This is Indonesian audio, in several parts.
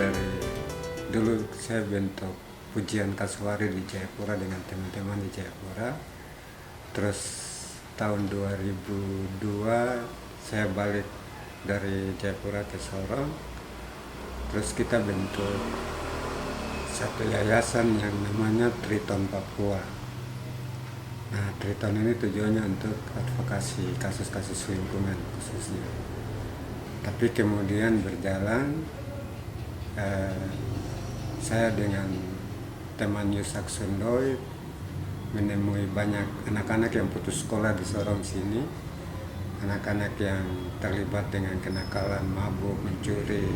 dari dulu saya bentuk pujian Kasuari di Jayapura dengan teman-teman di Jayapura. Terus tahun 2002 saya balik dari Jayapura ke Sorong. Terus kita bentuk satu yayasan yang namanya Triton Papua. Nah, Triton ini tujuannya untuk advokasi kasus-kasus lingkungan khususnya. Tapi kemudian berjalan, saya dengan teman Yusak Sundoy menemui banyak anak-anak yang putus sekolah di Sorong sini, anak-anak yang terlibat dengan kenakalan, mabuk, mencuri,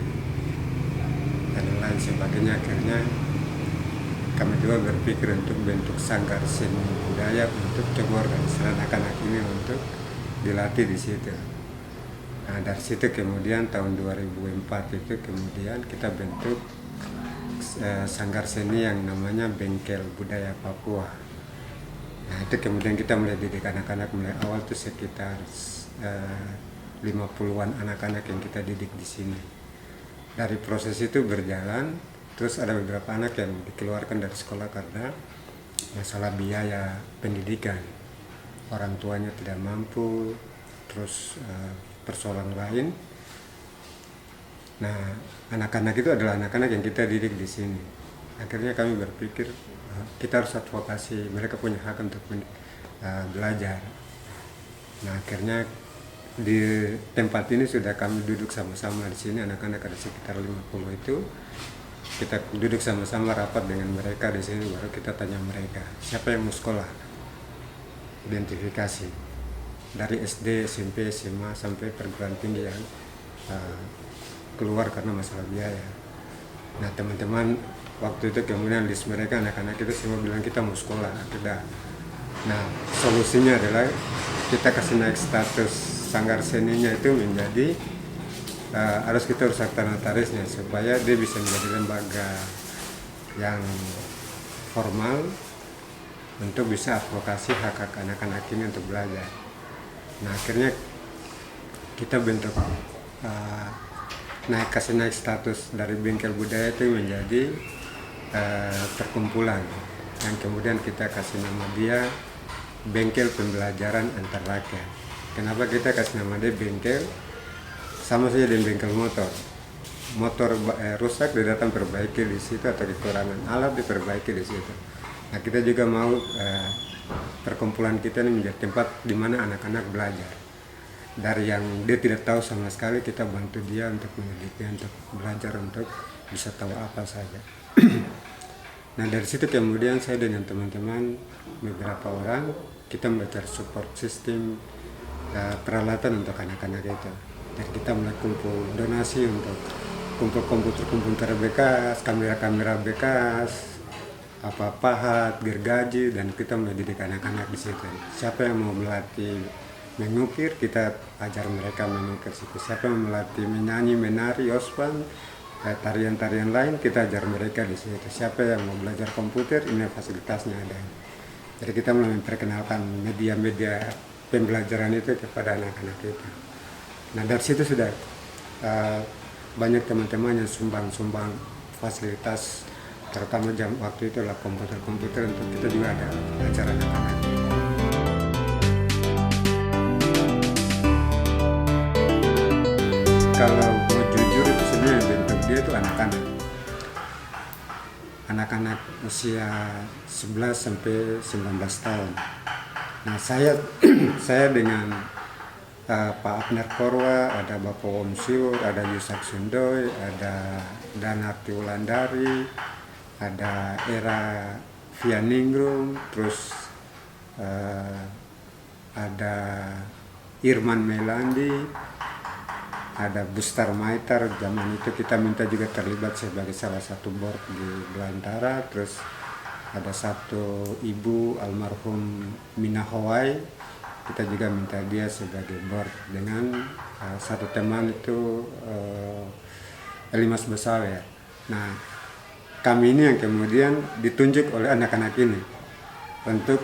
dan lain sebagainya. Akhirnya kami juga berpikir untuk bentuk sanggar seni budaya untuk cebor dan anak-anak ini untuk dilatih di situ. Nah, dari situ kemudian tahun 2004 itu kemudian kita bentuk sanggar seni yang namanya Bengkel Budaya Papua. Nah, itu kemudian kita mulai didik anak-anak mulai awal itu sekitar 50-an anak-anak yang kita didik di sini. Dari proses itu berjalan, terus ada beberapa anak yang dikeluarkan dari sekolah karena masalah biaya pendidikan. Orang tuanya tidak mampu, terus persoalan lain. Nah, anak-anak itu adalah anak-anak yang kita didik di sini. Akhirnya kami berpikir kita harus advokasi, mereka punya hak untuk belajar. Nah, akhirnya di tempat ini sudah kami duduk sama-sama di sini, anak-anak ada sekitar 50 itu. Kita duduk sama-sama rapat dengan mereka di sini, baru kita tanya mereka siapa yang mau sekolah, identifikasi dari SD, SMP, SMA sampai perguruan tinggi yang keluar karena masalah biaya. Nah, teman-teman waktu itu kemudian list mereka anak-anak itu semua bilang kita mau sekolah, tidak. Nah, solusinya adalah kita kasih naik status sanggar seninya itu menjadi harus kita rusak notarisnya supaya dia bisa menjadi lembaga yang formal untuk bisa advokasi hak-hak anak-anak ini untuk belajar. Nah, akhirnya kita bentuk kasih naik status dari Bengkel Budaya itu menjadi perkumpulan yang kemudian kita kasih nama dia Bengkel Pembelajaran Antar Rakyat. Kenapa kita kasih nama dia bengkel? Sama saja dengan bengkel motor rusak dia datang perbaiki di situ, atau kekurangan alat diperbaiki di situ. Nah, kita juga mau perkumpulan kita ini menjadi tempat di mana anak-anak belajar. Dari yang dia tidak tahu sama sekali, kita bantu dia untuk mendidiknya, untuk belajar, untuk bisa tahu apa saja. Nah, dari situ kemudian saya dengan teman-teman beberapa orang kita belajar support system, peralatan untuk anak-anak itu. Dan kita mulai kumpul donasi untuk kumpul komputer bekas, kamera bekas, pahat, gergaji, dan kita mulai didik anak-anak di situ. Siapa yang mau melatih mengukir, kita ajar mereka mengukir situ. Siapa yang melatih menyanyi, menari, ospan, tarian-tarian lain, kita ajar mereka di situ. Siapa yang mau belajar komputer, ini fasilitasnya ada. Jadi kita mulai memperkenalkan media-media pembelajaran itu kepada anak-anak kita. Nah, dari situ sudah banyak teman-teman yang sumbang fasilitas, terutama jam waktu itu adalah komputer untuk kita juga ada acara anak-anak. Kalau mau jujur itu sebenarnya bentuk dia itu anak-anak usia 11 sampai 19 tahun. Nah, saya dengan Pak Abner Korwa, ada Bapak Om Siur, ada Yusak Sundoy, ada Danarti Wulandari, ada Era Vianingrum, terus ada Irman Melandi, ada Bustar Maitar. Zaman itu kita minta juga terlibat sebagai salah satu board di Belantara. Terus ada satu ibu almarhum Mina Hawaii, kita juga minta dia sebagai board dengan satu teman itu Elimas Besawe. Nah, kami ini yang kemudian ditunjuk oleh anak-anak ini untuk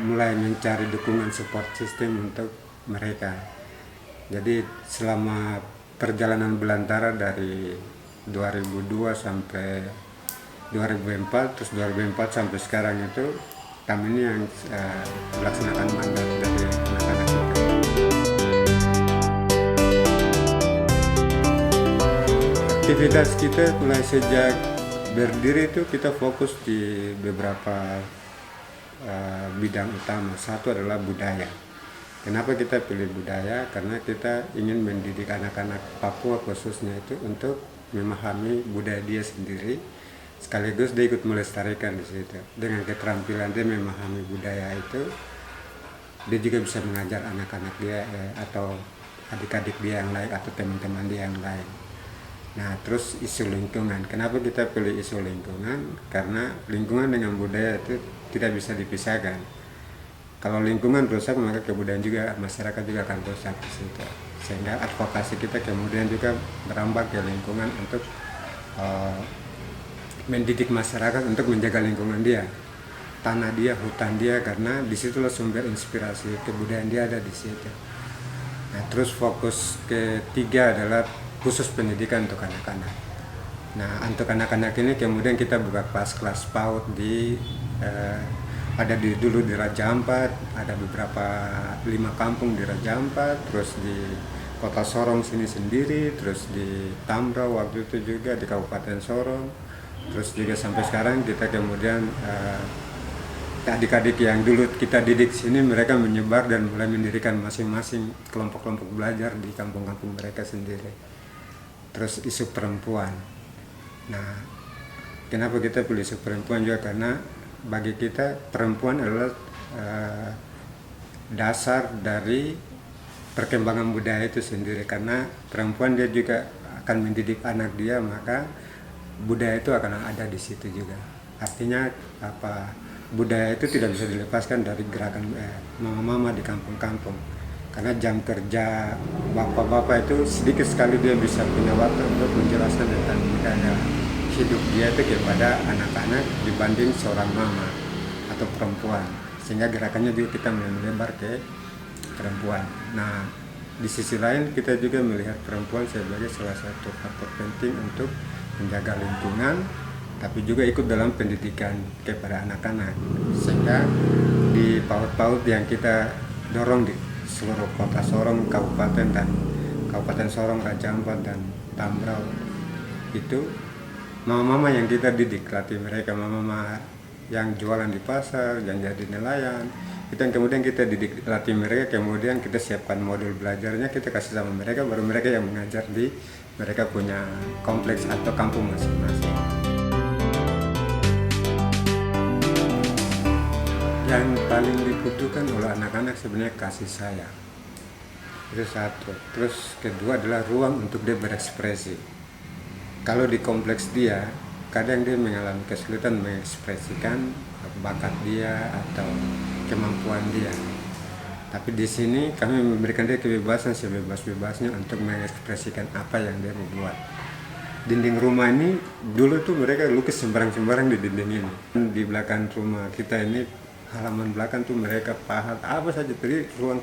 mulai mencari dukungan support system untuk mereka. Jadi selama perjalanan Belantara dari 2002 sampai 2004, terus 2004 sampai sekarang itu kami ini yang melaksanakan mandat dari anak-anak kita. Aktivitas kita mulai sejak berdiri itu kita fokus di beberapa bidang utama. Satu adalah budaya. Kenapa kita pilih budaya? Karena kita ingin mendidik anak-anak Papua khususnya itu untuk memahami budaya dia sendiri, sekaligus dia ikut melestarikan di situ. Dengan keterampilan dia memahami budaya itu, dia juga bisa mengajar anak-anak dia atau adik-adik dia yang lain atau teman-teman dia yang lain. Nah, terus isu lingkungan. Kenapa kita pilih isu lingkungan? Karena lingkungan dengan budaya itu tidak bisa dipisahkan. Kalau lingkungan rusak, maka kebudayaan juga, masyarakat juga akan rusak di situ. Sehingga advokasi kita kemudian juga merambah ke lingkungan untuk mendidik masyarakat untuk menjaga lingkungan dia, tanah dia, hutan dia, karena disitulah sumber inspirasi kebudayaan dia ada di situ. Nah, terus fokus ketiga adalah khusus pendidikan untuk anak-anak. Nah, untuk anak-anak ini kemudian kita buka kelas PAUD di ada dulu di Raja Ampat, ada beberapa 5 kampung di Raja Ampat, terus di Kota Sorong sini sendiri, terus di Tambrau waktu itu juga di Kabupaten Sorong, terus juga sampai sekarang kita kemudian adik-adik yang dulu kita didik sini mereka menyebar dan mulai mendirikan masing-masing kelompok-kelompok belajar di kampung-kampung mereka sendiri. Terus isu perempuan. Nah, kenapa kita pilih isu perempuan juga? Karena bagi kita perempuan adalah dasar dari perkembangan budaya itu sendiri, karena perempuan dia juga akan mendidik anak dia, maka budaya itu akan ada di situ juga. Artinya apa, budaya itu tidak bisa dilepaskan dari gerakan mama-mama di kampung-kampung, karena jam kerja bapak-bapak itu sedikit sekali dia bisa punya waktu untuk menjelaskan tentang budaya hidup dia itu kepada anak-anak dibanding seorang mama atau perempuan, sehingga gerakannya juga kita melebar ke perempuan. Nah, di sisi lain kita juga melihat perempuan sebagai salah satu faktor penting untuk menjaga lingkungan, tapi juga ikut dalam pendidikan kepada anak-anak, sehingga di PAUD-PAUD yang kita dorong di seluruh kota Sorong, Kabupaten Sorong, Raja Ampat dan Tambrau itu mama-mama yang kita didik, latih mereka, mama-mama yang jualan di pasar, yang jadi nelayan, itu yang kemudian kita didik, latih mereka, kemudian kita siapkan modul belajarnya, kita kasih sama mereka, baru mereka yang mengajar di mereka punya kompleks atau kampung masing-masing. Yang paling dibutuhkan oleh anak-anak sebenarnya kasih sayang, itu satu. Terus kedua adalah ruang untuk dia berekspresi. Kalau di kompleks dia, kadang dia mengalami kesulitan mengekspresikan bakat dia atau kemampuan dia. Tapi di sini kami memberikan dia kebebasan sebebas-bebasnya untuk mengekspresikan apa yang dia mau buat. Dinding rumah ini dulu tuh mereka lukis sembarang-sembarang di dinding ini. Di belakang rumah kita ini, halaman belakang tuh mereka pahat apa saja. Jadi ruang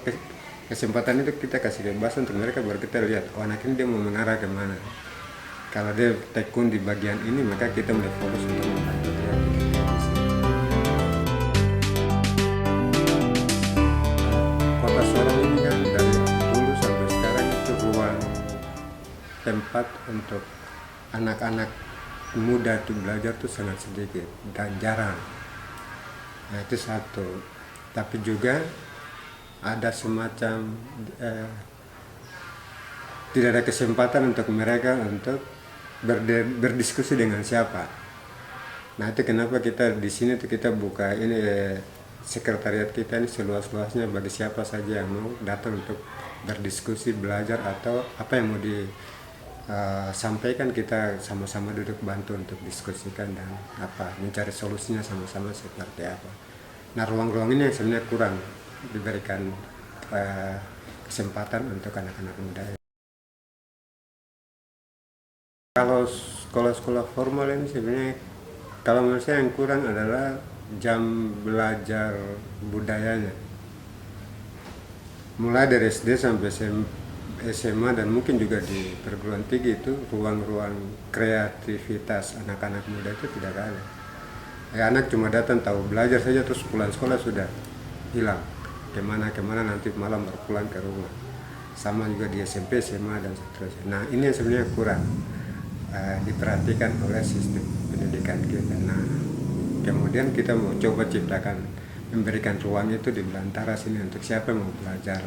kesempatan itu kita kasih kebebasan untuk mereka, baru kita lihat, oh anak ini dia mau mengarah kemana. Kalau dia tekun di bagian ini, maka kita mulai fokus untuk membantu dia. Kota Sorong ini kan dari dulu sampai sekarang itu ruang tempat untuk anak-anak muda itu belajar tuh sangat sedikit dan jarang. Nah, itu satu. Tapi juga ada semacam tidak ada kesempatan untuk mereka untuk berdiskusi dengan siapa. Nah, itu kenapa kita di sini tuh kita buka ini sekretariat kita ini seluas-luasnya bagi siapa saja yang mau datang untuk berdiskusi, belajar, atau apa yang mau disampaikan, kita sama-sama duduk bantu untuk diskusikan dan apa mencari solusinya sama-sama seperti apa. Nah, ruang-ruang ini yang sebenarnya kurang diberikan kesempatan untuk anak-anak muda. Kalau sekolah-sekolah formal ini sebenarnya kalau menurut saya yang kurang adalah jam belajar budayanya. Mulai dari SD sampai SMA dan mungkin juga di perguruan tinggi itu ruang-ruang kreativitas anak-anak muda itu tidak ada. Anak cuma datang tahu belajar saja terus pulang sekolah sudah hilang. Kemana nanti malam baru pulang ke rumah. Sama juga di SMP, SMA dan seterusnya. Nah ini yang sebenarnya kurang diperhatikan oleh sistem pendidikan kita. Nah kemudian kita mau coba ciptakan, memberikan ruang itu di belantara sini untuk siapa yang mau belajar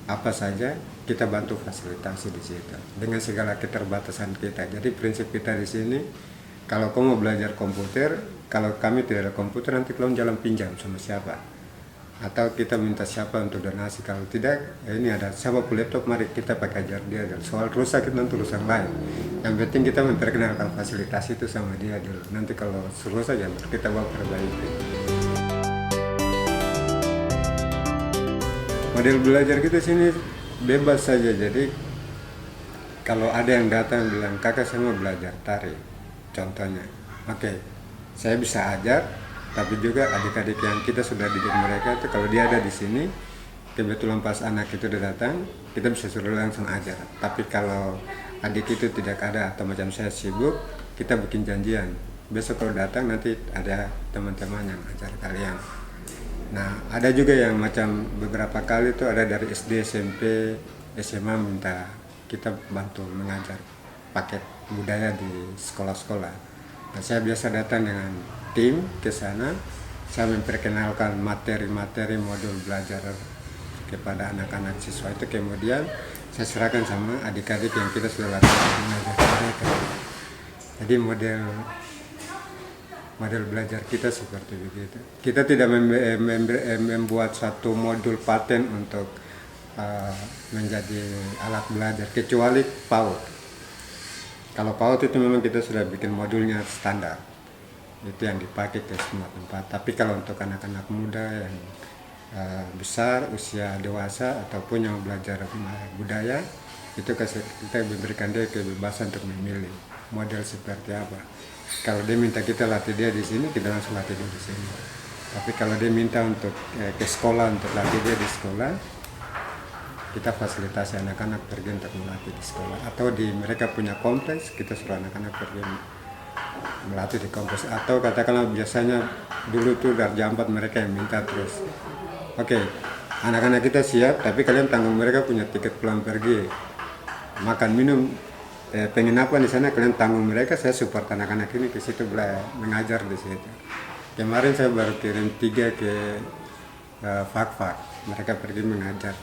apa saja, kita bantu fasilitasi di situ dengan segala keterbatasan kita. Jadi prinsip kita di sini, kalau kamu mau belajar komputer, kalau kami tidak ada komputer nanti kamu jalan pinjam sama siapa, atau kita minta siapa untuk donasi. Kalau tidak, ini ada siapa punya laptop, mari kita pakai ajar dia. Dan soal rusak itu nanti urusan lain. Yang penting kita memperkenalkan fasilitas itu sama dia dulu. Nanti kalau suruh saja kita bawa perbaiki. Model belajar kita sini bebas saja. Jadi kalau ada yang datang bilang kakak saya mau belajar tari, contohnya, oke, saya bisa ajar. Tapi juga adik-adik yang kita sudah didik mereka itu kalau dia ada di sini, kebetulan pas anak itu udah datang, kita bisa suruh langsung ajar. Tapi kalau adik itu tidak ada atau macam saya sibuk, kita bikin janjian. Besok kalau datang nanti ada teman-teman yang ajar kalian. Nah ada juga yang macam beberapa kali itu ada dari SD, SMP, SMA minta kita bantu mengajar paket budaya di sekolah-sekolah. Nah, saya biasa datang dengan tim ke sana, saya memperkenalkan materi-materi modul belajar kepada anak-anak siswa itu, kemudian saya serahkan sama adik-adik yang kita sudah lakukan mengajar mereka. Jadi model belajar kita seperti begitu. Kita tidak membuat satu modul paten untuk menjadi alat belajar, kecuali PAUD. Kalau PAUD itu memang kita sudah bikin modulnya standar, itu yang dipakai ke semua tempat. Tapi kalau untuk anak-anak muda yang besar, usia dewasa ataupun yang belajar budaya, itu kita berikan dia kebebasan untuk memilih model seperti apa. Kalau dia minta kita latih dia di sini, kita langsung latih dia di sini. Tapi kalau dia minta untuk ke sekolah untuk latih dia di sekolah, kita fasilitasi anak-anak pergi untuk melatih di sekolah. Atau di mereka punya kompleks, kita suruh anak-anak pergi melatih di kompleks. Atau katakanlah biasanya dulu tuh dari jam 4 mereka yang minta terus. Oke, anak-anak kita siap, tapi kalian tanggung mereka punya tiket pulang pergi. Makan minum, pengen apa di sana kalian tanggung mereka, saya support anak-anak ini ke situ mengajar di situ. Kemarin saya baru kirim 3 ke Fak-Fak, mereka pergi mengajar,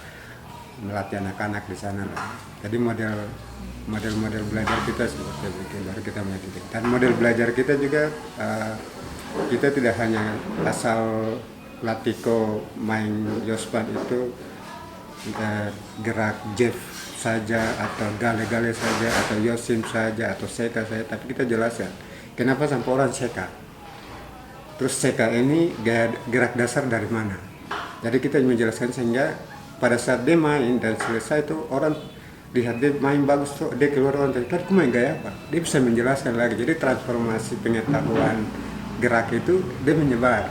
melatih anak-anak di sana. Jadi model belajar kita seperti itu, baru kita mendidik. Dan model belajar kita juga kita tidak hanya asal latiko main Yospan itu gerak Jeff saja atau gale-gale saja atau Yosim saja atau Seka saja, tapi kita jelaskan kenapa sampai orang Seka. Terus Seka ini gerak dasar dari mana. Jadi kita menjelaskan sehingga pada saat dia main dan selesai itu orang lihat dia main bagus tuh, dia keluar orang tadi aku main gaya apa, dia bisa menjelaskan lagi. Jadi transformasi pengetahuan gerak itu dia menyebar.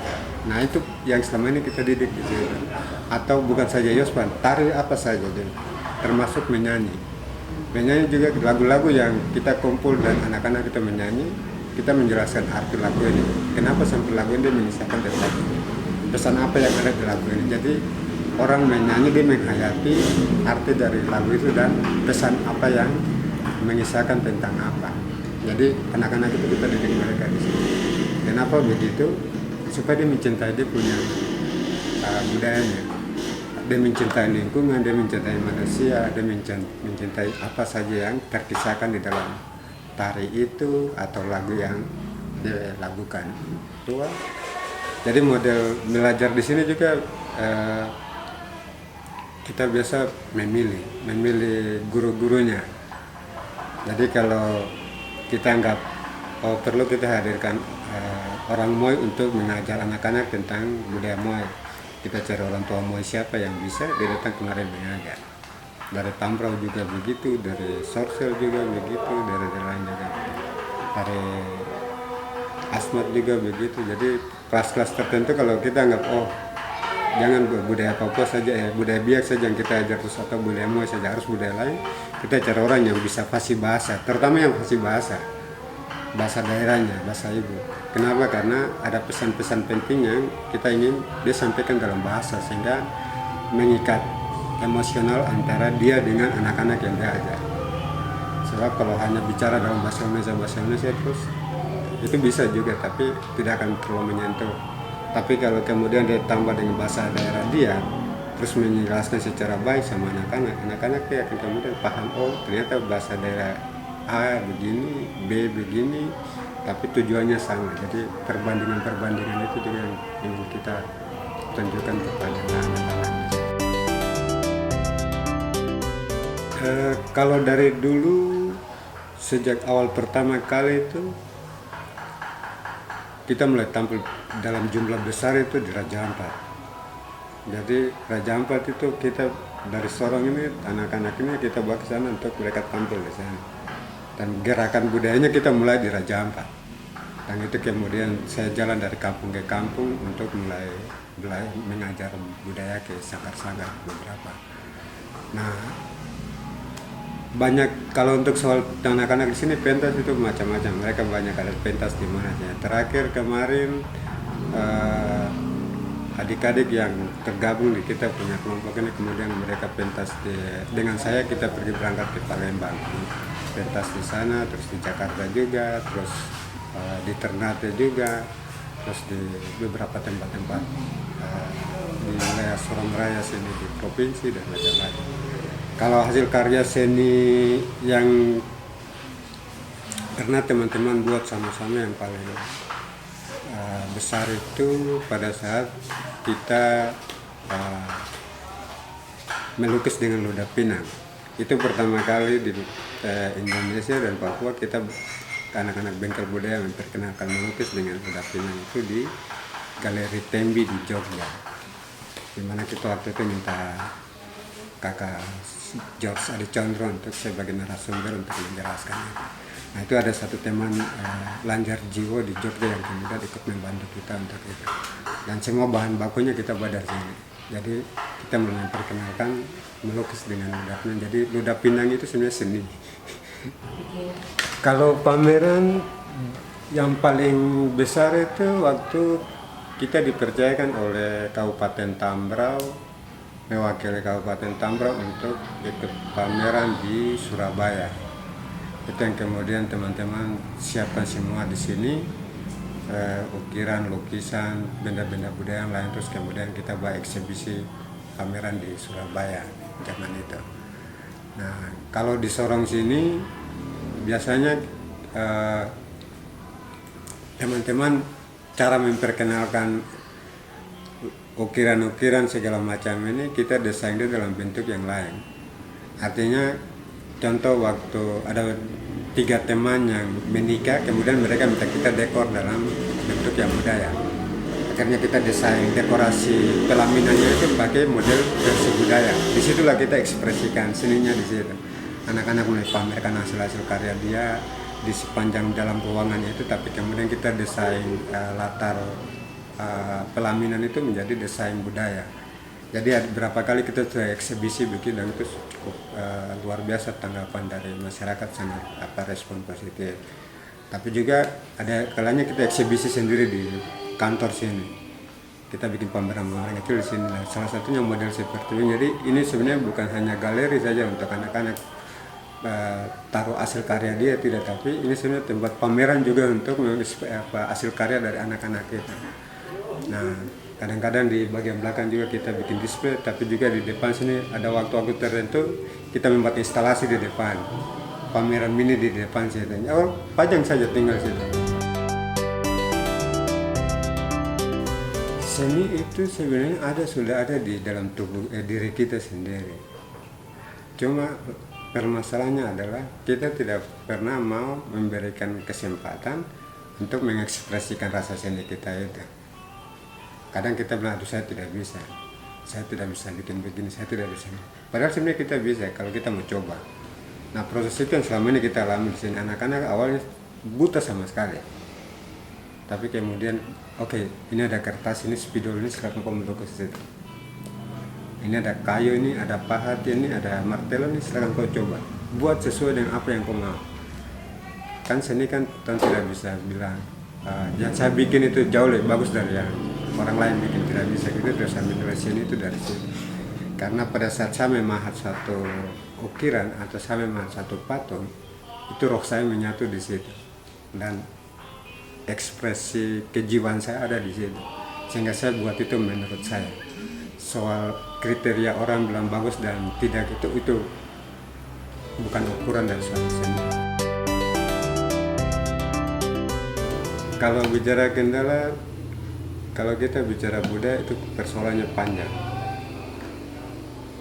Nah itu yang selama ini kita didik di situ. Atau bukan saja Yospan, tari apa saja dia, termasuk menyanyi juga lagu-lagu yang kita kumpul dan anak-anak kita menyanyi, kita menjelaskan arti lagu ini, kenapa sampai lagu ini mengisahkan tentang pesan apa yang ada di lagu ini. Jadi orang menyanyi dia menghayati arti dari lagu itu dan pesan apa yang mengisahkan tentang apa. Jadi anak-anak itu kita didik mereka di sini. Kenapa begitu? Supaya dia mencintai dia punya budayanya. Dia mencintai lingkungan, dia mencintai manusia, dia mencintai apa saja yang terkisahkan di dalam tari itu atau lagu yang dia lakukan. Jadi model belajar di sini juga kita biasa memilih guru-gurunya. Jadi kalau kita anggap perlu kita hadirkan orang Moy untuk mengajar anak-anak tentang budaya Moy, kita cari orang tua Moy siapa yang bisa, dia datang kemarin mengajar. Dari Tambrau juga begitu, dari Sorsel juga begitu, dari lain juga begitu. Dari Asmat juga begitu. Jadi kelas-kelas tertentu kalau kita anggap jangan budaya Papua saja ya, budaya Biak saja yang kita ajar terus, atau budaya Moy saja, harus budaya lain. Kita cari orang yang bisa fasih bahasa, terutama yang fasih bahasa daerahnya, bahasa ibu. Kenapa? Karena ada pesan-pesan penting yang kita ingin dia sampaikan dalam bahasa, sehingga mengikat emosional antara dia dengan anak-anak yang dia ajar. Sebab kalau hanya bicara dalam bahasa Indonesia terus, itu bisa juga, tapi tidak akan terlalu menyentuh. Tapi kalau kemudian dia tambah dengan bahasa daerah dia, terus menjelaskan secara baik sama anak-anak dia akan kemudian paham, oh ternyata bahasa daerah A begini, B begini, tapi tujuannya sama. Jadi perbandingan itu juga yang ingin kita tunjukkan kepada anak-anak. Kalau dari dulu, sejak awal pertama kali itu kita mulai tampil dalam jumlah besar itu di Raja Ampat. Jadi Raja Ampat itu kita dari Sorong ini, anak-anak ini kita bawa ke sana untuk mereka tampil di sana. Dan gerakan budayanya kita mulai di Raja Ampat. Dan itu kemudian saya jalan dari kampung ke kampung untuk mulai mengajar budaya ke sanggar-sanggar beberapa. Nah, banyak kalau untuk soal anak-anak di sini pentas itu macam-macam. Mereka banyak ada pentas di mana saja. Terakhir kemarin adik-adik yang tergabung di kita punya kelompok ini, kemudian mereka pentas dengan saya, kita pergi berangkat ke Palembang, pentas di sana, terus di Jakarta juga, terus di Ternate juga, terus di beberapa tempat-tempat di wilayah Sorong Raya sini di provinsi dan macam-macam. Kalau hasil karya seni yang pernah teman-teman buat sama-sama yang paling besar itu pada saat kita melukis dengan ludah pinang. Itu pertama kali di Indonesia dan Papua kita anak-anak bengkel budaya memperkenalkan melukis dengan ludah pinang itu di Galeri Tembi di Jogja. Dimana kita waktu itu minta kakak George Adi Condro untuk sebagai narasumber untuk menjelaskannya. Nah itu ada satu teman Lanjar Jiwo di Jogja yang kemudian ikut membantu kita untuk itu. Dan semua bahan bakunya kita buat dari sini. Jadi kita mulai memperkenalkan melukis dengan ludah pinang. Jadi ludah pinang itu sebenarnya seni. Kalau pameran yang paling besar itu waktu kita dipercayakan oleh Kabupaten Tambrau, mewakili Kabupaten Tambrau untuk ikut pameran di Surabaya. Itu yang kemudian teman-teman siapkan semua di sini, ukiran, lukisan, benda-benda budaya yang lain, terus kemudian kita buat eksibisi pameran di Surabaya zaman itu. Nah, kalau di Sorong sini biasanya teman-teman cara memperkenalkan ukiran-ukiran segala macam ini kita desain itu dalam bentuk yang lain. Artinya contoh waktu ada 3 teman yang menikah, kemudian mereka minta kita dekor dalam bentuk yang budaya. Akhirnya kita desain dekorasi pelaminannya itu pakai model versi budaya. Disitulah kita ekspresikan seninya di situ. Anak-anak mulai pamerkan hasil-hasil karya dia di sepanjang dalam ruangan itu, tapi kemudian kita desain latar pelaminan itu menjadi desain budaya. Jadi berapa kali kita sudah eksibisi begitu, dan itu cukup luar biasa tanggapan dari masyarakat, sangat respon positif. Tapi juga ada kalanya kita eksibisi sendiri di kantor sini. Kita bikin pameran-pameran kecil di sini. Nah, salah satunya model seperti ini. Jadi ini sebenarnya bukan hanya galeri saja untuk anak-anak taruh hasil karya dia, tidak, tapi ini sebenarnya tempat pameran juga untuk hasil karya dari anak-anak kita. Nah, kadang-kadang di bagian belakang juga kita bikin display, tapi juga di depan sini ada waktu-waktu tertentu kita membuat instalasi di depan, pameran mini di depan sini. Oh, pajang saja tinggal situ. Seni itu sebenarnya sudah ada di dalam tubuh diri kita sendiri. Cuma permasalahannya adalah kita tidak pernah mau memberikan kesempatan untuk mengekspresikan rasa seni kita itu. Kadang kita bilang, aduh saya tidak bisa bikin begini, saya tidak bisa. Padahal sebenarnya kita bisa kalau kita mau coba. Nah proses itu yang selama ini kita alami di sini. Anak-anak awalnya buta sama sekali. Tapi kemudian, oke, ini ada kertas, ini spidol, ini silakan kamu melukis situ. Ini ada kayu, ini ada pahat, ini ada martelo, ini silakan kau coba. Buat sesuai dengan apa yang kau mau. Kan seni kan tidak bisa bilang, yang saya bikin itu jauh lebih bagus dari yang orang lain bikin, tidak bisa gitu. Terus saya menilai seni itu dari situ. Karena pada saat saya memahat satu ukiran atau saya memahat satu patung, itu roh saya menyatu di situ. Dan ekspresi kejiwaan saya ada di situ, sehingga saya buat itu menurut saya. Soal kriteria orang bilang bagus dan tidak itu bukan ukuran dari suatu seni. Kalau bicara kendala, kalau kita bicara budaya itu persoalannya panjang.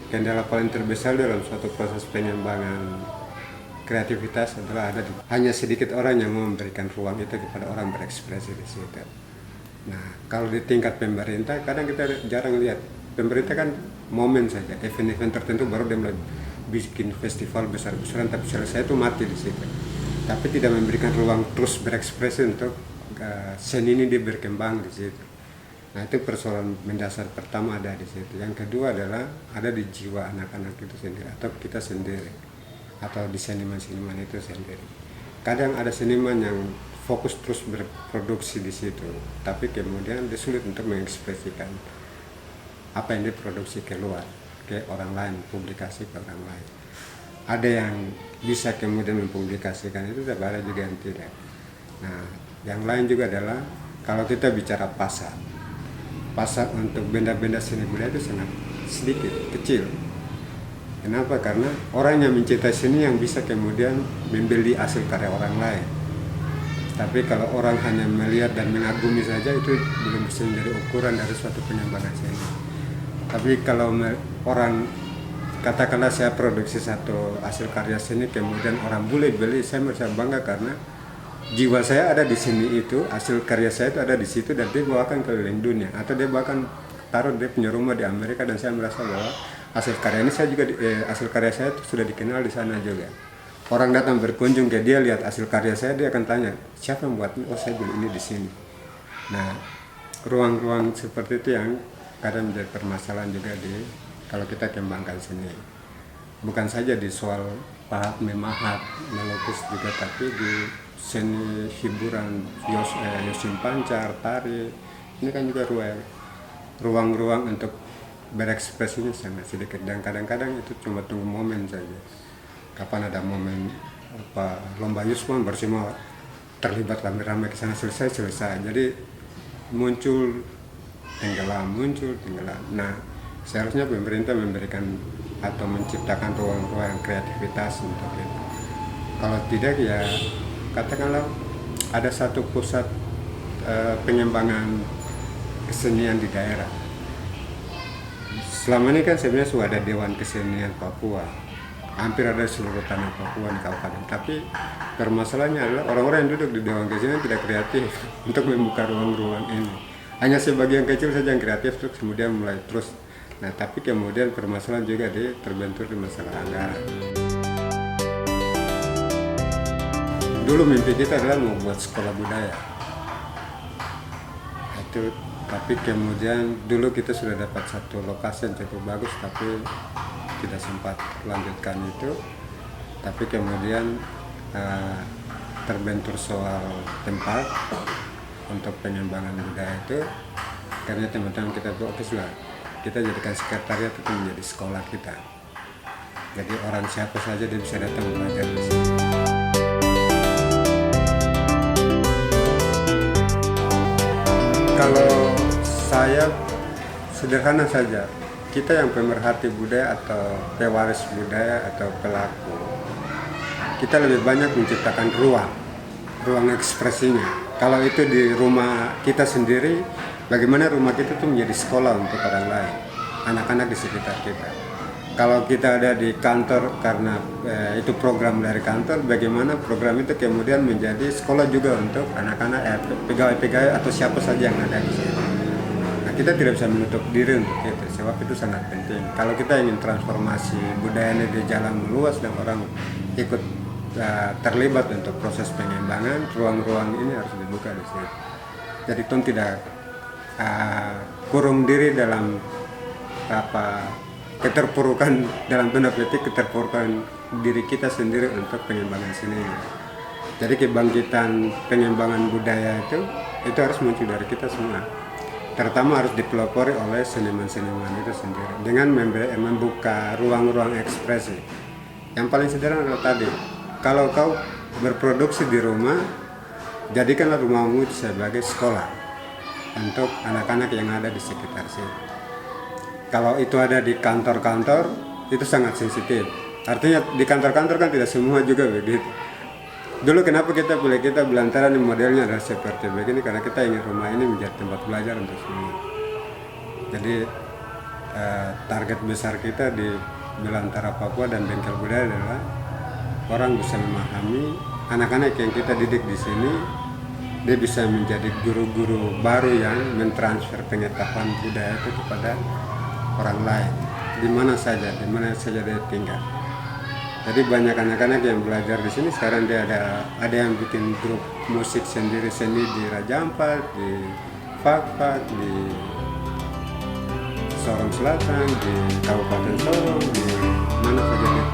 Kendala paling terbesar dalam suatu proses pengembangan kreativitas adalah hanya sedikit orang yang mau memberikan ruang itu kepada orang berekspresi di situ. Nah, kalau di tingkat pemerintah kadang kita jarang lihat. Pemerintah kan momen saja, event-event tertentu baru dia mulai bikin festival besar-besaran, tapi selesai itu mati di situ. Tapi tidak memberikan ruang terus berekspresi untuk seni ini dia berkembang di situ. Nah, itu persoalan mendasar pertama ada di situ. Yang kedua adalah ada di jiwa anak-anak itu sendiri atau kita sendiri, atau di seniman-seniman itu sendiri. Kadang ada seniman yang fokus terus berproduksi di situ, tapi kemudian dia sulit untuk mengekspresikan apa yang diproduksi keluar ke orang lain, publikasi ke orang lain. Ada yang bisa kemudian mempublikasikan itu, tapi ada juga yang tidak. Nah, yang lain juga adalah kalau kita bicara pasar untuk benda-benda seni budaya itu sangat sedikit, kecil. Kenapa? Karena orang yang mencintai seni yang bisa kemudian membeli hasil karya orang lain. Tapi kalau orang hanya melihat dan mengagumi saja, itu belum bisa menjadi ukuran dari suatu pengembangan seni. Tapi kalau orang, katakanlah saya produksi satu hasil karya seni, kemudian orang boleh beli, saya merasa bangga karena jiwa saya ada di sini itu, hasil karya saya itu ada di situ, dan dia bawakan keliling dunia, atau dia bahkan taruh dia punya rumah di Amerika, dan saya merasa bahwa hasil karya ini saya juga hasil karya saya itu sudah dikenal di sana juga. Orang datang berkunjung ke dia, lihat hasil karya saya, dia akan tanya, siapa yang buat ini? Oh, saya beli ini di sini. Nah, ruang-ruang seperti itu yang kadang menjadi permasalahan juga kalau kita kembangkan seni. Bukan saja di soal pahat, memahat, melukis juga, tapi di seni hiburan, yosim pancar, tari, ini kan juga ruang-ruang untuk berekspresinya sangat sedikit, dan kadang-kadang itu cuma tunggu momen saja. Kapan ada momen lomba Yusman bersama terlibat rame-rame ke sana, selesai. Jadi muncul tenggelam. Nah, seharusnya pemerintah memberikan atau menciptakan ruang-ruang kreativitas untuk itu. Kalau tidak, ya katakanlah ada satu pusat pengembangan kesenian di daerah. Selama ini kan sebenarnya sudah ada Dewan Kesenian Papua, hampir ada seluruh tanah Papua di kabupaten. Tapi permasalahannya adalah orang-orang yang duduk di Dewan Kesenian tidak kreatif untuk membuka ruang-ruang ini. Hanya sebagian kecil saja yang kreatif, terus kemudian mulai terus. Nah, tapi kemudian permasalahan juga terbentur di masalah anggaran. Dulu mimpi kita adalah membuat sekolah budaya. Itu, tapi kemudian dulu kita sudah dapat satu lokasi yang cukup bagus, tapi tidak sempat lanjutkan itu. Tapi kemudian terbentur soal tempat untuk pengembangan budaya itu, karena teman-teman kita oke lah, kita jadikan sekretariat itu menjadi sekolah kita. Jadi orang siapa saja dia bisa datang belajar di sini. Kalau saya sederhana saja, kita yang pemerhati budaya atau pewaris budaya atau pelaku, kita lebih banyak menciptakan ruang ekspresinya. Kalau itu di rumah kita sendiri, bagaimana rumah kita itu menjadi sekolah untuk orang lain, anak-anak di sekitar kita. Kalau kita ada di kantor karena itu program dari kantor, bagaimana program itu kemudian menjadi sekolah juga untuk anak-anak, pegawai-pegawai atau siapa saja yang ada di sini. Nah, kita tidak bisa menutup diri untuk itu, sebab itu sangat penting. Kalau kita ingin transformasi budayanya di jalan meluas dan orang ikut terlibat untuk proses pengembangan, ruang-ruang ini harus dibuka di sini. Jadi tidak kurung diri dalam keterpurukan dalam tanda petik keterpurukan diri kita sendiri untuk pengembangan seni. Jadi kebangkitan pengembangan budaya itu harus muncul dari kita semua. Terutama harus dipelopori oleh seniman-seniman itu sendiri dengan membuka ruang-ruang ekspresi. Yang paling sederhana adalah tadi, kalau kau berproduksi di rumah, jadikanlah rumahmu sebagai sekolah untuk anak-anak yang ada di sekitar sini. Kalau itu ada di kantor-kantor, itu sangat sensitif. Artinya di kantor-kantor kan tidak semua juga begitu. Dulu kenapa kita pilih kita Belantara modelnya adalah seperti begini, karena kita ingin rumah ini menjadi tempat belajar untuk semua. Jadi target besar kita di Belantara Papua dan Bengkel Budaya adalah orang bisa memahami anak-anak yang kita didik di sini, dia bisa menjadi guru-guru baru yang mentransfer pengetahuan budaya itu kepada orang lain, di mana saja dia tinggal. Jadi banyak anak-anak yang belajar di sini sekarang dia ada yang bikin grup musik sendiri seni di Raja Ampat, di Fakfak, di Sorong Selatan, di Kabupaten Sorong, di mana saja dia